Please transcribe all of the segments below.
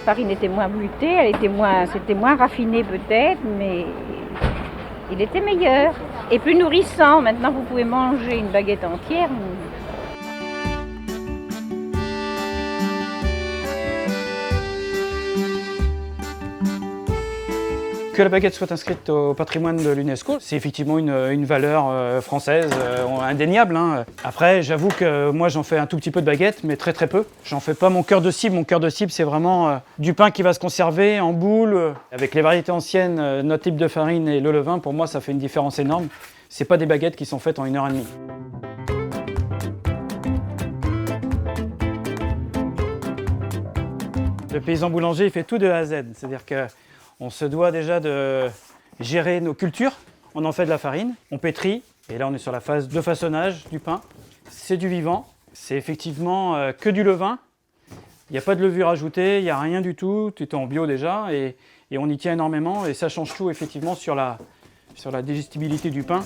farine était moins bleutée, c'était moins raffiné peut-être, mais il était meilleur et plus nourrissant. Maintenant, vous pouvez manger une baguette entière. Que la baguette soit inscrite au patrimoine de l'UNESCO, c'est effectivement une valeur française indéniable, hein. Après, j'avoue que moi j'en fais un tout petit peu de baguette, mais très très peu. J'en fais pas mon cœur de cible. Mon cœur de cible, c'est vraiment du pain qui va se conserver en boule. Avec les variétés anciennes, notre type de farine et le levain, pour moi ça fait une différence énorme. C'est pas des baguettes qui sont faites en 1h30. Le paysan boulanger, il fait tout de A à Z, c'est-à-dire que on se doit déjà de gérer nos cultures. On en fait de la farine, on pétrit, et là on est sur la phase de façonnage du pain. C'est du vivant, c'est effectivement que du levain. Il n'y a pas de levure ajoutée, il n'y a rien du tout, tout est en bio déjà, et on y tient énormément, et ça change tout effectivement sur la digestibilité du pain.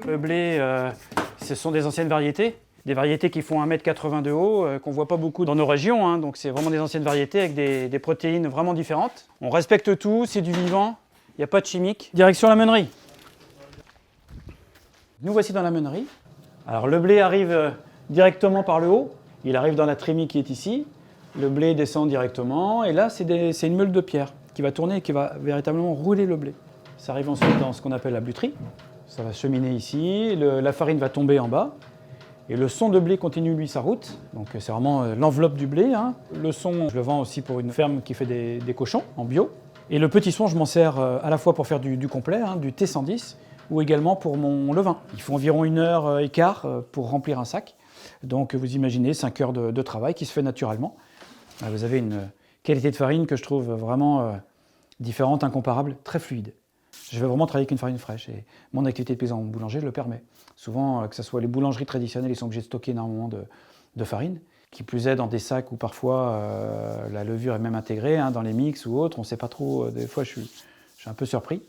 Le blé, ce sont des anciennes variétés. Des variétés qui font 1,80 m de haut, qu'on ne voit pas beaucoup dans nos régions, hein. Donc c'est vraiment des anciennes variétés avec des protéines vraiment différentes. On respecte tout, c'est du vivant, il n'y a pas de chimique. Direction la meunerie. Nous voici dans la meunerie. Alors le blé arrive directement par le haut, il arrive dans la trémie qui est ici. Le blé descend directement, et là c'est une meule de pierre qui va tourner et qui va véritablement rouler le blé. Ça arrive ensuite dans ce qu'on appelle la buterie. Ça va cheminer ici, la farine va tomber en bas. Et le son de blé continue, lui, sa route. Donc c'est vraiment l'enveloppe du blé, hein. Le son, je le vends aussi pour une ferme qui fait des cochons en bio. Et le petit son, je m'en sers à la fois pour faire du complet, hein, du T110, ou également pour mon levain. Il faut environ 1h15 pour remplir un sac. Donc vous imaginez 5 heures de travail qui se fait naturellement. Vous avez une qualité de farine que je trouve vraiment différente, incomparable, très fluide. Je vais vraiment travailler avec une farine fraîche et mon activité de paysan boulanger le permet. Souvent, que ce soit les boulangeries traditionnelles, ils sont obligés de stocker énormément de farine. Qui plus est dans des sacs où parfois la levure est même intégrée, hein, dans les mix ou autres, on ne sait pas trop, des fois je suis un peu surpris.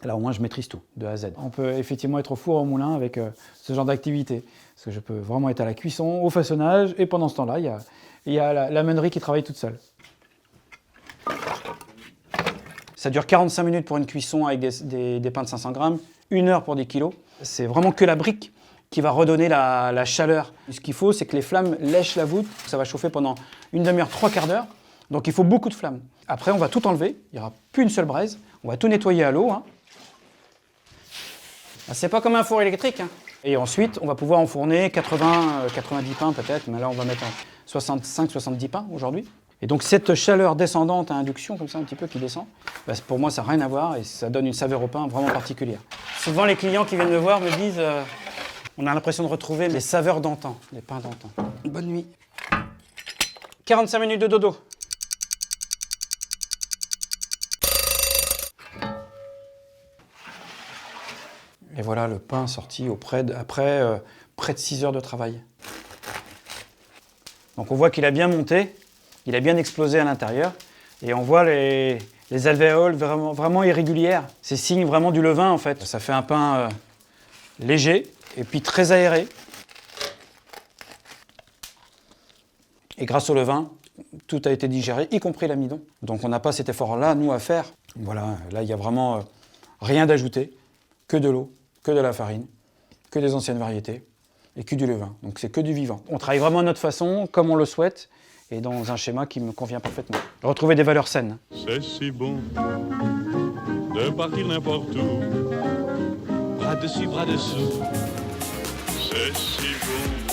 Là au moins je maîtrise tout, de A à Z. On peut effectivement être au four au moulin avec ce genre d'activité. Parce que je peux vraiment être à la cuisson, au façonnage, et pendant ce temps-là, il y a la meunerie qui travaille toute seule. Ça dure 45 minutes pour une cuisson avec des pains de 500 grammes, 1 heure pour des kilos. C'est vraiment que la brique qui va redonner la chaleur. Ce qu'il faut, c'est que les flammes lèchent la voûte. Ça va chauffer pendant une demi-heure, 3/4 d'heure. Donc il faut beaucoup de flammes. Après, on va tout enlever. Il n'y aura plus une seule braise. On va tout nettoyer à l'eau, hein. C'est pas comme un four électrique, hein. Et ensuite, on va pouvoir enfourner 90 pains peut-être. Mais là, on va mettre 65-70 pains aujourd'hui. Et donc cette chaleur descendante à induction, comme ça un petit peu qui descend, pour moi ça n'a rien à voir et ça donne une saveur au pain vraiment particulière. Souvent les clients qui viennent me voir me disent on a l'impression de retrouver les saveurs d'antan, les pains d'antan. Bonne nuit. 45 minutes de dodo. Et voilà le pain sorti après près de 6 heures de travail. Donc on voit qu'il a bien monté. Il a bien explosé à l'intérieur et on voit les alvéoles vraiment irrégulières. C'est signe vraiment du levain en fait. Ça fait un pain léger et puis très aéré. Et grâce au levain, tout a été digéré, y compris l'amidon. Donc on n'a pas cet effort-là, nous, à faire. Voilà, là il n'y a vraiment rien d'ajouté, que de l'eau, que de la farine, que des anciennes variétés et que du levain. Donc c'est que du vivant. On travaille vraiment à notre façon, comme on le souhaite. Et dans un schéma qui me convient parfaitement. Retrouver des valeurs saines. C'est si bon de partir n'importe où, bras dessus, bras dessous. C'est si bon